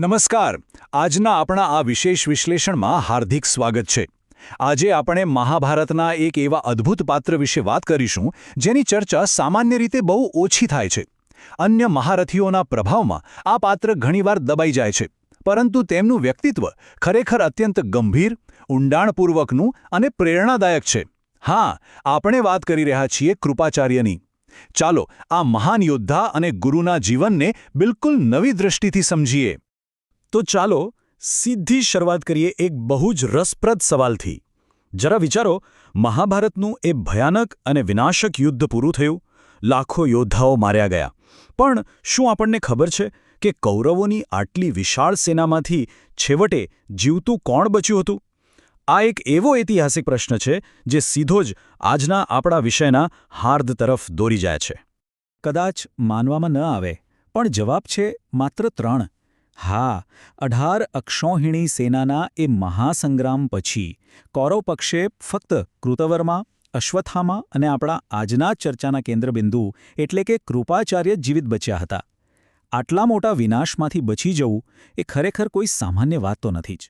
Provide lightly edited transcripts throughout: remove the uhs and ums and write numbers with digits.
નમસ્કાર. આજના આપણા આ વિશેષ વિશ્લેષણમાં હાર્દિક સ્વાગત છે. આજે આપણે મહાભારતના એક એવા અદ્ભુત પાત્ર વિશે વાત કરીશું જેની ચર્ચા સામાન્ય રીતે બહુ ઓછી થાય છે. અન્ય મહારથીઓના પ્રભાવમાં આ પાત્ર ઘણીવાર દબાઈ જાય છે, પરંતુ તેમનું વ્યક્તિત્વ ખરેખર અત્યંત ગંભીર, ઊંડાણપૂર્વકનું અને પ્રેરણાદાયક છે. હા, આપણે વાત કરી રહ્યા છીએ કૃપાચાર્યની. ચાલો આ મહાન યોદ્ધા અને ગુરુના જીવનને બિલકુલ નવી દૃષ્ટિથી સમજીએ. તો ચાલો સીધી શરૂઆત કરીએ એક બહુ જ રસપ્રદ સવાલથી. જરા વિચારો, મહાભારતનું એ ભયાનક અને વિનાશક યુદ્ધ પૂરું થયું, લાખો યોદ્ધાઓ માર્યા ગયા. પણ શું આપણને ખબર છે કે કૌરવોની આટલી વિશાળ સેનામાંથી છેવટે જીવતું કોણ બચ્યું હતું? આ એક એવો ઐતિહાસિક પ્રશ્ન છે જે સીધો જ આજના આપણા વિષયના હાર્દ તરફ દોરી જાય છે. કદાચ માનવામાં ન આવે, પણ જવાબ છે માત્ર 3. હા, 18 અક્ષૌહિણી સેનાના એ મહાસંગ્રામ પછી કૌરવ પક્ષે ફક્ત કૃતવર્મા, અશ્વત્થામા અને આપણા આજના ચર્ચાના કેન્દ્રબિંદુ એટલે કે કૃપાચાર્ય જીવિત બચ્યા હતા. આટલા મોટા વિનાશમાંથી બચી જવું એ ખરેખર કોઈ સામાન્ય વાત તો નથી જ.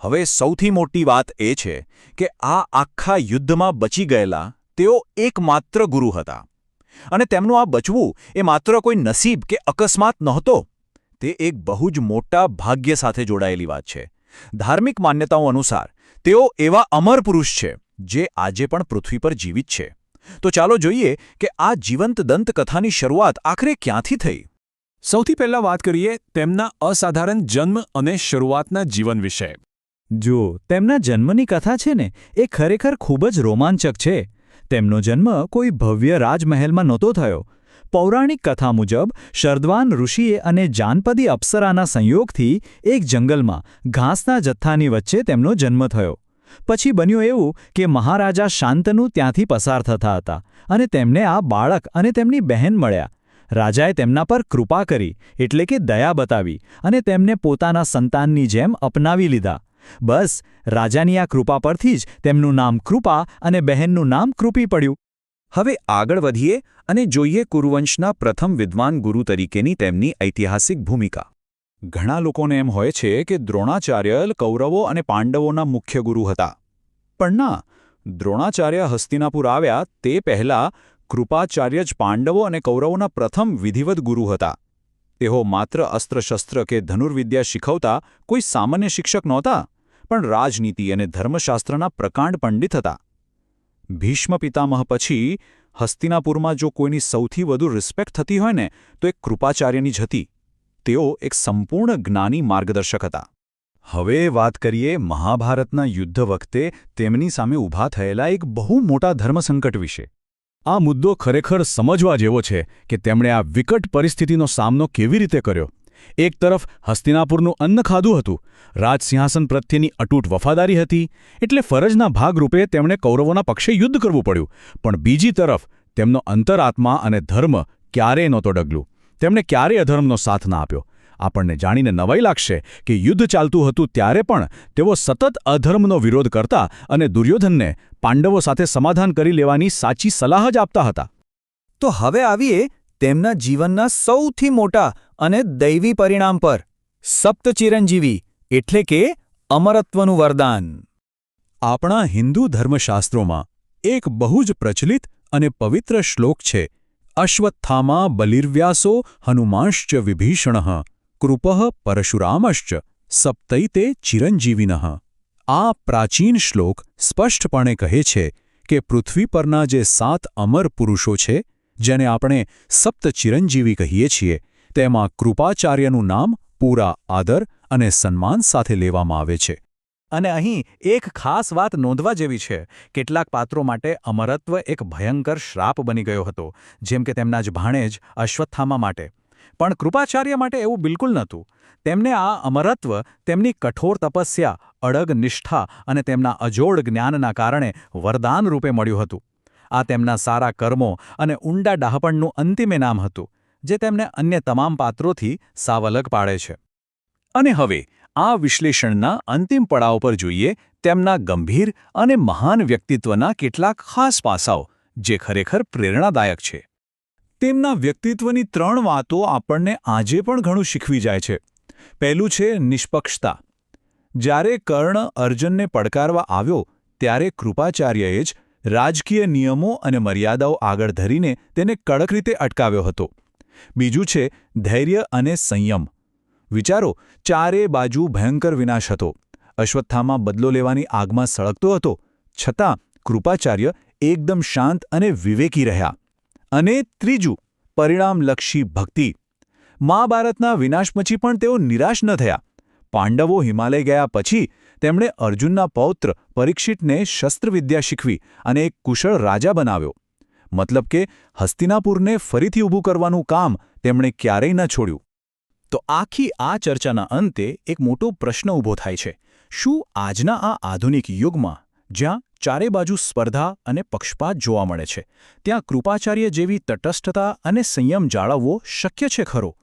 હવે સૌથી મોટી વાત એ છે કે આ આખા યુદ્ધમાં બચી ગયેલા તેઓ એકમાત્ર ગુરુ હતા. અને તેમનું આ બચવું એ માત્ર કોઈ નસીબ કે અકસ્માત નહોતો. તે એક બહુ જ મોટા ભાગ્ય સાથે જોડાયેલી વાત છે. ધાર્મિક માન્યતાઓ અનુસાર તેઓ એવા અમર પુરુષ છે જે આજે પણ પૃથ્વી પર જીવિત છે. તો ચાલો જોઈએ કે આ જીવંત દંતકથાની શરૂઆત આખરે ક્યાંથી થઈ. સૌથી પહેલાં વાત કરીએ તેમના અસાધારણ જન્મ અને શરૂઆતના જીવન વિશે. જો તેમના જન્મની કથા છે ને, એ ખરેખર ખૂબ જ રોમાંચક છે. તેમનો જન્મ કોઈ ભવ્ય રાજમહેલમાં નહોતો થયો. પૌરાણિક કથા મુજબ શરદ્વાન ઋષિએ અને જાનપદી અપ્સરાના સંયોગથી એક જંગલમાં ઘાસના જથ્થાની વચ્ચે તેમનો જન્મ થયો. પછી બન્યું એવું કે મહારાજા શાંતનુ ત્યાંથી પસાર થતા હતા અને તેમને આ બાળક અને તેમની બહેન મળ્યા. રાજાએ તેમના પર કૃપા કરી, એટલે કે દયા બતાવી, અને તેમને પોતાના સંતાનની જેમ અપનાવી લીધા. બસ, રાજાની આ કૃપા પરથી જ તેમનું નામ કૃપા અને બહેનનું નામ કૃપી પડ્યું. હવે આગળ વધીએ અને જોઈએ કુરુવંશના પ્રથમ વિદ્વાન ગુરુ તરીકેની તેમની ઐતિહાસિક ભૂમિકા. ઘણા લોકોને એમ હોય છે કે દ્રોણાચાર્ય કૌરવો અને પાંડવોના મુખ્ય ગુરુ હતા. પણ ના, દ્રોણાચાર્ય હસ્તિનાપુર આવ્યા તે પહેલાં કૃપાચાર્ય જ પાંડવો અને કૌરવોના પ્રથમ વિધિવત ગુરુ હતા. તેઓ માત્ર અસ્ત્રશસ્ત્ર કે ધનુર્વિદ્યા શીખવતા કોઈ સામાન્ય શિક્ષક નહોતા, પણ રાજનીતિ અને ધર્મશાસ્ત્રના પ્રકાંડ પંડિત હતા. ભીષ્મ પિતામહ પછી હસ્તિનાપુરમાં જો કોઈની સૌથી વધુ રિસ્પેક્ટ થતી હોય ને, તો એ કૃપાચાર્યની જ હતી. તેઓ એક સંપૂર્ણ જ્ઞાની માર્ગદર્શક હતા. હવે વાત કરીએ મહાભારતના યુદ્ધ વખતે તેમની સામે ઊભા થયેલા એક બહુ મોટા ધર્મસંકટ વિશે. આ મુદ્દો ખરેખર સમજવા જેવો છે કે તેમણે આ વિકટ પરિસ્થિતિનો સામનો કેવી રીતે કર્યો. એક તરફ હસ્તિનાપુરનું અન્ન ખાધું હતું, રાજસિંહાસન પ્રત્યેની અતૂટ વફાદારી હતી, એટલે ફરજના ભાગરૂપે તેમણે કૌરવોના પક્ષે યુદ્ધ કરવું પડ્યું. પણ બીજી તરફ તેમનો અંતરાત્મા અને ધર્મ ક્યારેય નહોતો ડગલું. તેમણે ક્યારેય અધર્મનો સાથ ના આપ્યો. આપણને જાણીને નવાઈ લાગશે કે યુદ્ધ ચાલતું હતું ત્યારે પણ તેઓ સતત અધર્મનો વિરોધ કરતા અને દુર્યોધનને પાંડવો સાથે સમાધાન કરી લેવાની સાચી સલાહ જ આપતા હતા. તો હવે આવીએ તેમના જીવનના સૌથી મોટા અને દૈવી પરિણામ પર. સપ્તચિરંજીવી એટલે કે અમરત્વનું વરદાન. આપણા હિન્દુ ધર્મશાસ્ત્રોમાં એક બહુ જ પ્રચલિત અને પવિત્ર શ્લોક છે, અશ્વત્થામા બલિર્વ્યાસો હનુમાંશ્ચ વિભીષણઃ કૃપઃ પરશુરામશ્ચ સપ્તૈતે ચિરંજીવિનઃ. આ પ્રાચીન શ્લોક સ્પષ્ટપણે કહે છે કે પૃથ્વી પરના જે 7 અમર પુરુષો છે, જેને આપણે સપ્ત ચિરંજીવી કહીએ છીએ, તેમાં કૃપાચાર્યનું નામ પૂરા આદર અને સન્માન સાથે લેવામાં આવે છે. અને અહીં એક ખાસ વાત નોંધવા જેવી છે. કેટલાક પાત્રો માટે અમરત્વ એક ભયંકર શ્રાપ બની ગયો હતો, જેમ કે તેમના જ ભાણેજ અશ્વત્થામા માટે. પણ કૃપાચાર્ય માટે એવું બિલકુલ નહોતું. તેમને આ અમરત્વ તેમની કઠોર તપસ્યા, અડગ નિષ્ઠા અને તેમના અજોડ જ્ઞાનના કારણે વરદાન રૂપે મળ્યું હતું. આ તેમના સારા કર્મો અને ઊંડા ડહાપણનું અંતિમ ઇનામ હતું, જે તેમને અન્ય તમામ પાત્રોથી સાવ અલગ પાડે છે. અને હવે આ વિશ્લેષણના અંતિમ પડાવ પર જોઈએ તેમના ગંભીર અને મહાન વ્યક્તિત્વના કેટલાક ખાસ પાસાઓ, જે ખરેખર પ્રેરણાદાયક છે. તેમના વ્યક્તિત્વની 3 વાતો આપણને આજે પણ ઘણું શીખવી જાય છે. પહેલું છે નિષ્પક્ષતા. જ્યારે કર્ણ અર્જુનને પડકારવા આવ્યો ત્યારે કૃપાચાર્યએ જ રાજકીય નિયમો અને મર્યાદાઓ આગળ ધરીને તેને કડક રીતે અટકાવ્યો હતો. બીજું છે ધૈર્ય અને સંયમ. વિચારો, ચારે બાજુ ભયંકર વિનાશ હતો. અશ્વત્થામા બદલો લેવાની આગમાં સળગતો હતો, છતાં કૃપાચાર્ય એકદમ શાંત અને વિવેકી રહ્યા. અને ત્રીજું, પરિણામલક્ષી ભક્તિ. મહાભારતના વિનાશ પછી પણ તેઓ નિરાશ ન થયા. પાંડવો હિમાલય ગયા પછી તેમણે અર્જુનના પૌત્ર પરીક્ષિતને શસ્ત્રવિદ્યા શીખવી અને એક કુશળ રાજા બનાવ્યો. મતલબ કે હસ્તિનાપુરને ફરીથી ઊભું કરવાનું કામ તેમણે ક્યારેય ન છોડ્યું. તો આખી આ ચર્ચાના અંતે એક મોટો પ્રશ્ન ઊભો થાય છે. શું આજના આ આધુનિક યુગમાં, જ્યાં ચારે બાજુ સ્પર્ધા અને પક્ષપાત જોવા મળે છે, ત્યાં કૃપાચાર્ય જેવી તટસ્થતા અને સંયમ જાળવવો શક્ય છે ખરો?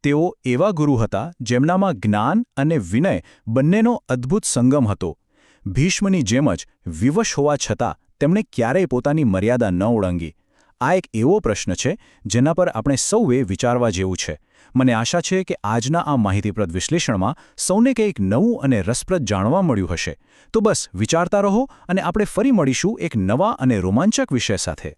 તેઓ એવા ગુરુ હતા જેમનામાં જ્ઞાન અને વિનય બંનેનો અદ્ભુત સંગમ હતો. ભીષ્મની જેમ જ વિવશ હોવા છતાં તેમણે ક્યારેય પોતાની મર્યાદા ન ઓળંગી. આ એક એવો પ્રશ્ન છે જેના પર આપણે સૌએ વિચારવા જેવું છે. મને આશા છે કે આજના આ માહિતીપ્રદ વિશ્લેષણમાં સૌને કંઈક નવું અને રસપ્રદ જાણવા મળ્યું હશે. તો બસ વિચારતા રહો અને આપણે ફરી મળીશું એક નવા અને રોમાંચક વિષય સાથે.